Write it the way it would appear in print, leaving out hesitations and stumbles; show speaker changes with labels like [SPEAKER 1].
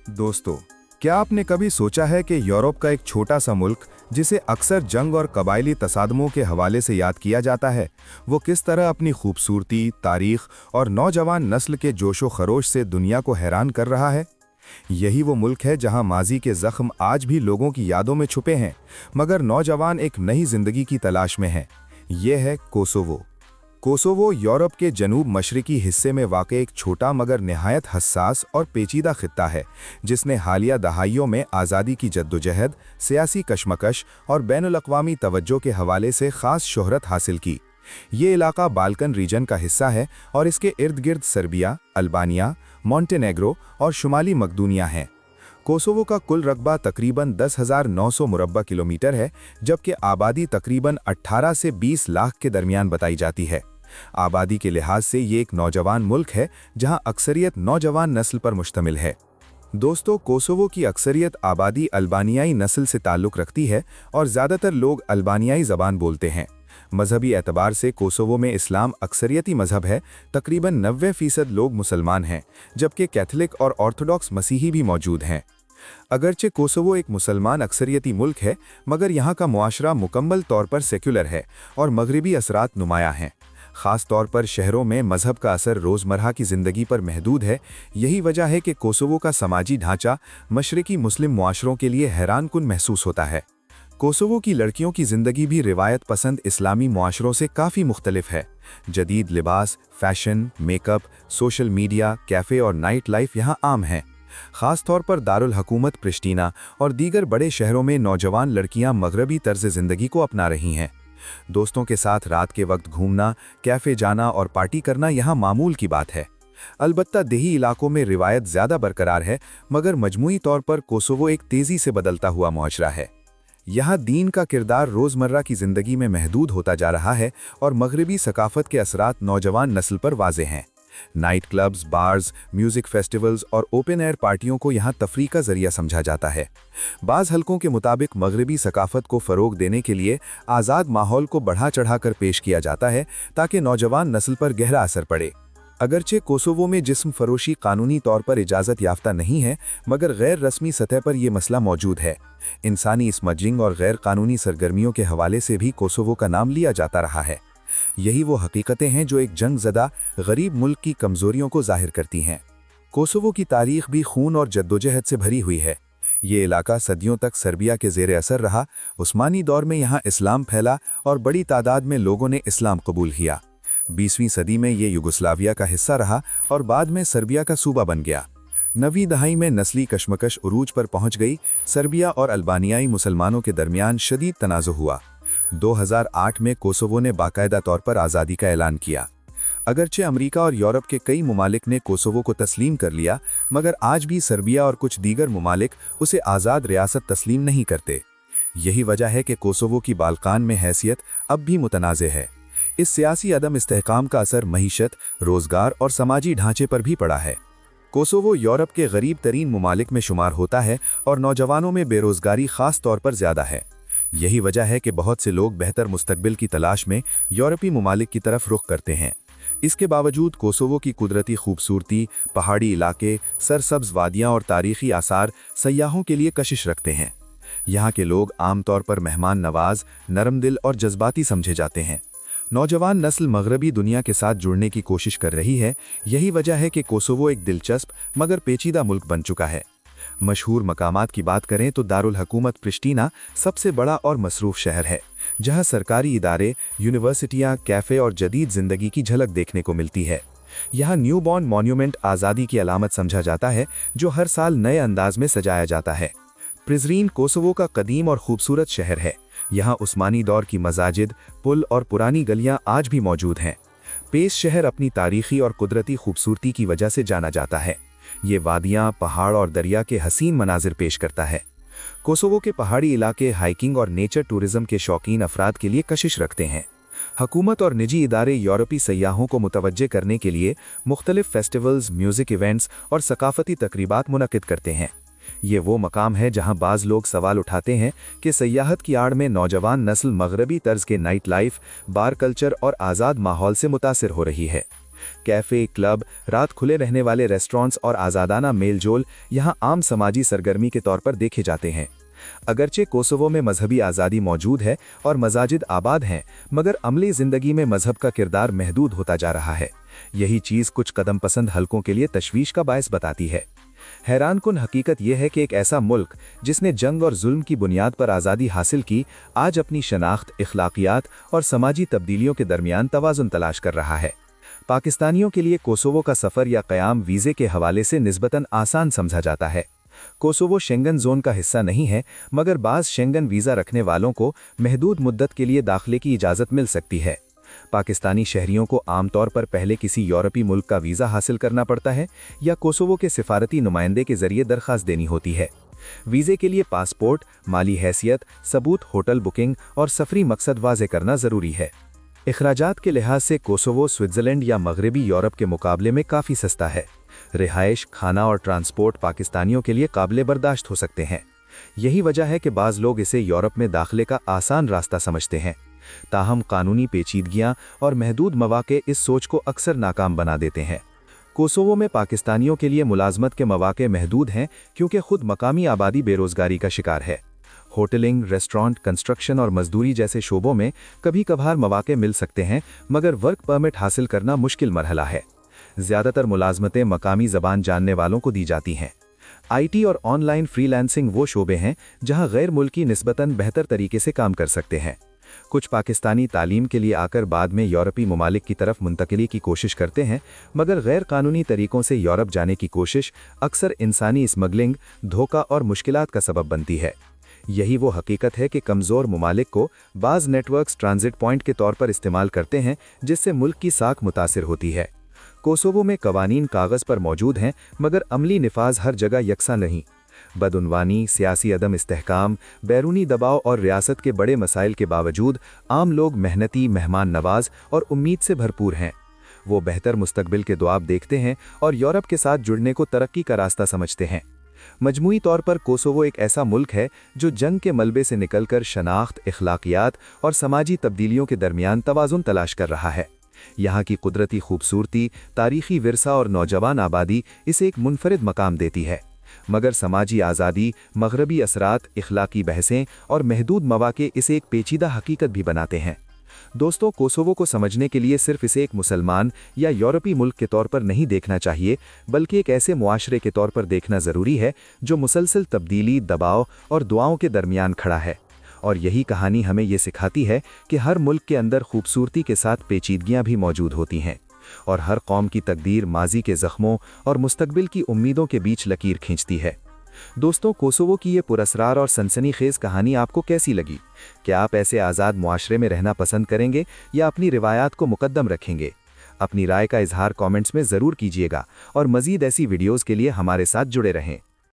[SPEAKER 1] दोस्तों, क्या आपने कभी सोचा है कि यूरोप का एक छोटा सा मुल्क जिसे अक्सर जंग और कबायली तसादमों के हवाले से याद किया जाता है, वो किस तरह अपनी खूबसूरती, तारीख और नौजवान नस्ल के जोशो खरोश से दुनिया को हैरान कर रहा है? यही वो मुल्क है जहां माजी के जख्म आज भी लोगों की यादों में छुपे हैं, मगर नौजवान एक नई जिंदगी की तलाश में हैं। ये है कोसोवो। कोसोवो यूरोप के जनूब मशरकी हिस्से में वाक़ एक छोटा मगर निहायत हसास और पेचीदा खित्ता है, जिसने हालिया दहाइयों में आज़ादी की जद्दोजहद, सियासी कशमकश और बैनुल-अक़वामी तवज्जो के हवाले से ख़ास शोहरत हासिल की। ये इलाका बाल्कन रीजन का हिस्सा है और इसके इर्द गिर्द सर्बिया, अल्बानिया, मॉन्टेनेग्रो और शुमाली मकदूनिया हैं। कोसोवो का कुल रकबा तकरीबन 10,900 मुरब्बा किलोमीटर है, जबकि आबादी तकरीबन 18 से 20 लाख के दरमियान बताई जाती है। आबादी के लिहाज से ये एक नौजवान मुल्क है जहां अक्सरियत नौजवान नस्ल पर मुश्तमिल है। दोस्तों, कोसोवो की अक्सरियत आबादी अल्बानियाई नस्ल से ताल्लुक़ रखती है और ज़्यादातर लोग अल्बानियाई ज़बान बोलते हैं। मजहबी एतबार से कोसोवो में इस्लाम अक्सरियती मजहब है, तकरीबन 90% लोग मुसलमान हैं, जबकि कैथोलिक और ऑर्थोडॉक्स मसीही भी मौजूद हैं। अगरचे कोसोवो एक मुसलमान अक्सरियती मुल्क है, मगर यहाँ का मुआशरा मुकम्मल तौर पर सेक्युलर है और मगरबी असरात नुमायां हैं। ख़ास तौर पर शहरों में मजहब का असर रोज़मर्रा की ज़िंदगी पर महदूद है। यही वजह है कि कोसोवो का समाजी ढांचा मशरकी मुस्लिम मुआशरों के लिए हैरानकुन महसूस होता है। कोसोवो की लड़कियों की ज़िंदगी भी रिवायत पसंद इस्लामी मुआशरों से काफ़ी मुख्तलिफ है। जदीद लिबास, fashion, makeup, social media, cafe और नाइट लाइफ यहाँ आम हैं। ख़ास तौर पर दारुल हुकूमत प्रिश्तीना और दीगर बड़े शहरों में नौजवान लड़कियां मगरबी तर्ज ज़िंदगी को अपना रही हैं। दोस्तों के साथ रात के वक्त घूमना, कैफ़े जाना और पार्टी करना यहाँ मामूल की बात है। अलबत्ता देही इलाकों में रिवायत ज़्यादा बरकरार है, मगर मजमूई तौर पर कोसोवो एक तेज़ी से बदलता हुआ मुआशरा है। यहाँ दीन का किरदार रोज़मर्रा की ज़िंदगी में महदूद होता जा रहा है और मगरबी सकाफ़त के असरात नौजवान नस्ल पर वाज़ेह हैं। Night clubs, bars, music festivals और ओपन एयर पार्टियों को यहाँ तफरीह का जरिया समझा जाता है। बाज़ हलकों के मुताबिक मगरबी सकाफ़त को फ़रोग देने के लिए आज़ाद माहौल को बढ़ा चढ़ा कर पेश किया जाता है ताकि नौजवान नस्ल पर गहरा असर पड़े। अगरचे कोसोवो में जिस्म फरोशी कानूनी तौर पर इजाज़त याफ्ता नहीं है, मगर गैर रस्मी सतह पर यह मसला मौजूद है। इंसानी स्मगलिंग और गैर कानूनी सरगर्मियों के हवाले से भी कोसोवो का नाम लिया जाता रहा है। यही वो हकीकतें हैं जो एक जंग ज़दा गरीब मुल्क की कमज़ोरियों को ज़ाहिर करती हैं। कोसोवो की तारीख़ भी खून और जद्दोजहद से भरी हुई है। ये इलाका सदियों तक सर्बिया के ज़ेर असर रहा। उस्मानी दौर में यहाँ इस्लाम फैला और बड़ी तादाद में लोगों ने इस्लाम कबूल किया। 20वीं सदी में ये युगोस्लाविया का हिस्सा रहा और बाद में सर्बिया का सूबा बन गया। 9वीं दहाई में नस्ली कशमकश उरूज पर पहुँच गई। सर्बिया और अल्बानियाई मुसलमानों के दरमियान शदीद तनाज़ो हुआ। 2008 में कोसोवो ने बाकायदा तौर पर आज़ादी का ऐलान किया। अगरचे अमेरिका और यूरोप के कई ममालिक ने कोसोवो को तस्लीम कर लिया, मगर आज भी सर्बिया और कुछ दीगर ममालिक उसे आज़ाद रियासत तस्लीम नहीं करते। यही वजह है कि कोसोवो की बाल्कान में हैसियत अब भी मुतनाज़े है। इस सियासी अदम इस्तेहकाम का असर मईशत, रोज़गार और समाजी ढांचे पर भी पड़ा है। कोसोवो यूरोप के गरीब तरीन ममालिक में शुमार होता है और नौजवानों में बेरोज़गारी ख़ास तौर पर ज़्यादा है। यही वजह है कि बहुत से लोग बेहतर मुस्तकबिल की तलाश में यूरोपी ममालिक की तरफ रुख करते हैं। इसके बावजूद कोसोवो की कुदरती खूबसूरती, पहाड़ी इलाके, सरसब्ज़ वादियाँ और तारीख़ी आसार सयाहों के लिए कशिश रखते हैं। यहाँ के लोग आमतौर पर मेहमान नवाज, नरम दिल और जज्बाती समझे जाते हैं। नौजवान नस्ल मगरबी दुनिया के साथ जुड़ने की कोशिश कर रही है। यही वजह है कि कोसोवो एक दिलचस्प मगर पेचीदा मुल्क बन चुका है। मशहूर मकामात की बात करें तो दारुल हुकूमत प्रिश्तीना सबसे बड़ा और मसरूफ़ शहर है, जहां सरकारी इदारे, यूनिवर्सिटियां, कैफ़े और जदीद ज़िंदगी की झलक देखने को मिलती है। यहाँ न्यूबॉर्न मॉन्यूमेंट आज़ादी की अलामत समझा जाता है, जो हर साल नए अंदाज में सजाया जाता है। प्रिज़रीन कोसोवो का कदीम और खूबसूरत शहर है। यहाँ उस्मानी दौर की मसाजिद, पुल और पुरानी गलियाँ आज भी मौजूद हैं। पेश शहर अपनी तारीख़ी और कुदरती खूबसूरती की वजह से जाना जाता है। ये वादियाँ, पहाड़ और दरिया के हसीन मनाजिर पेश करता है। कोसोवो के पहाड़ी इलाके हाइकिंग और नेचर टूरिज्म के शौकीन अफराद के लिए कशिश रखते हैं। हुकूमत और निजी इदारे यूरोपी सयाहों को मुतवज्जे करने के लिए मुख्तलिफ फेस्टिवल्स, म्यूज़िक इवेंट्स और सकाफती तकरीबात मुनक़िद करते हैं। ये वो मकाम है जहां बाज़ लोग सवाल उठाते हैं कि सयाहत की आड़ में नौजवान नस्ल मगरबी तर्ज के नाइट लाइफ, बार कल्चर और आज़ाद माहौल से मुतासिर हो रही है।
[SPEAKER 2] कैफ़े, क्लब, रात खुले रहने वाले रेस्टोरेंट्स और आज़ादाना मेल-जोल यहाँ आम समाजी सरगर्मी के तौर पर देखे जाते हैं। अगरचे कोसोवो में मजहबी आज़ादी मौजूद है और मसाजिद आबाद हैं, मगर अमली ज़िंदगी में मजहब का किरदार महदूद होता जा रहा है। यही चीज़ कुछ कदम पसंद हलकों के लिए तशवीश का बायस बताती है। हैरानकुन हकीकत यह है कि एक ऐसा मुल्क जिसने जंग और जुल्म की बुनियाद पर आज़ादी हासिल की, आज अपनी शनाख्त, इखलाकियात और समाजी तब्दीलियों के दरमियान तवाज़ुन तलाश कर रहा है। पाकिस्तानियों के लिए कोसोवो का सफ़र या क़याम वीज़े के हवाले से निस्बतन आसान समझा जाता है। कोसोवो शेंगन जोन का हिस्सा नहीं है, मगर बाज़ शेंगन वीज़ा रखने वालों को महदूद मुद्दत के लिए दाखिले की इजाज़त मिल सकती है। पाकिस्तानी शहरियों को आमतौर पर पहले किसी यूरोपीय मुल्क का वीज़ा हासिल करना पड़ता है या कोसोवो के सिफारती नुमाइंदे के जरिए दरख्वास्त देनी होती है। वीज़े के लिए पासपोर्ट, माली हैसियत, सबूत, होटल बुकिंग और सफरी मकसद वाज़े करना ज़रूरी है। इखराजात के लिहाज से कोसोवो स्विट्ज़रलैंड या मगरबी यूरोप के मुकाबले में काफ़ी सस्ता है। रिहाइश, खाना और ट्रांसपोर्ट पाकिस्तानियों के लिए काबिल बर्दाश्त हो सकते हैं। यही वजह है कि बाज़ लोग इसे यूरोप में दाखिले का आसान रास्ता समझते हैं। ताहम कानूनी पेचीदगियां और महदूद मौक़े इस सोच को अक्सर नाकाम बना देते हैं। कोसोवो में पाकिस्तानियों के लिए मुलाजमत के मौक़े महदूद हैं, क्योंकि खुद मकामी आबादी बेरोज़गारी का शिकार है। होटलिंग, रेस्टोरेंट, कंस्ट्रक्शन और मजदूरी जैसे शोबों में कभी कभार मौक़े मिल सकते हैं, मगर वर्क परमिट हासिल करना मुश्किल मरहला है। ज़्यादातर मुलाजमतें मकामी ज़बान जानने वालों को दी जाती हैं। IT और ऑनलाइन फ्रीलांसिंग वो शोबे हैं जहां गैर मुल्की निस्बतन बेहतर तरीके से काम कर सकते हैं। कुछ पाकिस्तानी तालीम के लिए आकर बाद में यूरोपीय ममालिक की तरफ मुंतकिली की कोशिश करते हैं, मगर गैर कानूनी तरीकों से यूरोप जाने की कोशिश अक्सर इंसानी स्मगलिंग, धोखा और मुश्किलात का सबब बनती है। यही वो हकीकत है कि कमज़ोर ममालिक को बाज़ नेटवर्क्स ट्रांजिट पॉइंट के तौर पर इस्तेमाल करते हैं, जिससे मुल्क की साख मुतासिर होती है। कोसोवो में कवानीन कागज़ पर मौजूद हैं, मगर अमली निफाज हर जगह यकसा नहीं। बदउनवानी, सियासी अदम इस्तेहकाम, बैरूनी दबाव और रियासत के बड़े मसाइल के बावजूद आम लोग मेहनती, मेहमान नवाज और उम्मीद से भरपूर हैं। वो बेहतर मुस्तकबिल के ख्वाब देखते हैं और यूरोप के साथ जुड़ने को तरक्की का रास्ता समझते हैं। मजमूई तौर पर कोसोवो एक ऐसा मुल्क है जो जंग के मलबे से निकलकर शनाख्त, इखलाकियात और समाजी तब्दीलियों के दरमियान तवाज़ुन तलाश कर रहा है। यहाँ की कुदरती खूबसूरती, तारीखी विरसा और नौजवान आबादी इसे एक मुनफरिद मकाम देती है, मगर समाजी आज़ादी, मगरबी असरात, इखलाकी बहसें और महदूद मौक़े इसे एक पेचीदा हकीकत भी बनाते हैं। दोस्तों, कोसोवो को समझने के लिए सिर्फ इसे एक मुसलमान या यूरोपीय मुल्क के तौर पर नहीं देखना चाहिए, बल्कि एक ऐसे मुआशरे के तौर पर देखना ज़रूरी है जो मुसलसल तब्दीली, दबाव और दुआओं के दरमियान खड़ा है। और यही कहानी हमें ये सिखाती है कि हर मुल्क के अंदर खूबसूरती के साथ पेचीदगियाँ भी मौजूद होती हैं, और हर कौम की तकदीर माजी के ज़ख्मों और मुस्तकबिल की उम्मीदों के बीच लकीर खींचती है। दोस्तों, कोसोवो की ये पुरस्रार और सनसनीखेज़ कहानी आपको कैसी लगी? क्या आप ऐसे आज़ाद मुआशरे में रहना पसंद करेंगे या अपनी रिवायात को मुकद्दम रखेंगे? अपनी राय का इजहार कमेंट्स में ज़रूर कीजिएगा और मज़ीद ऐसी वीडियोज़ के लिए हमारे साथ जुड़े रहें।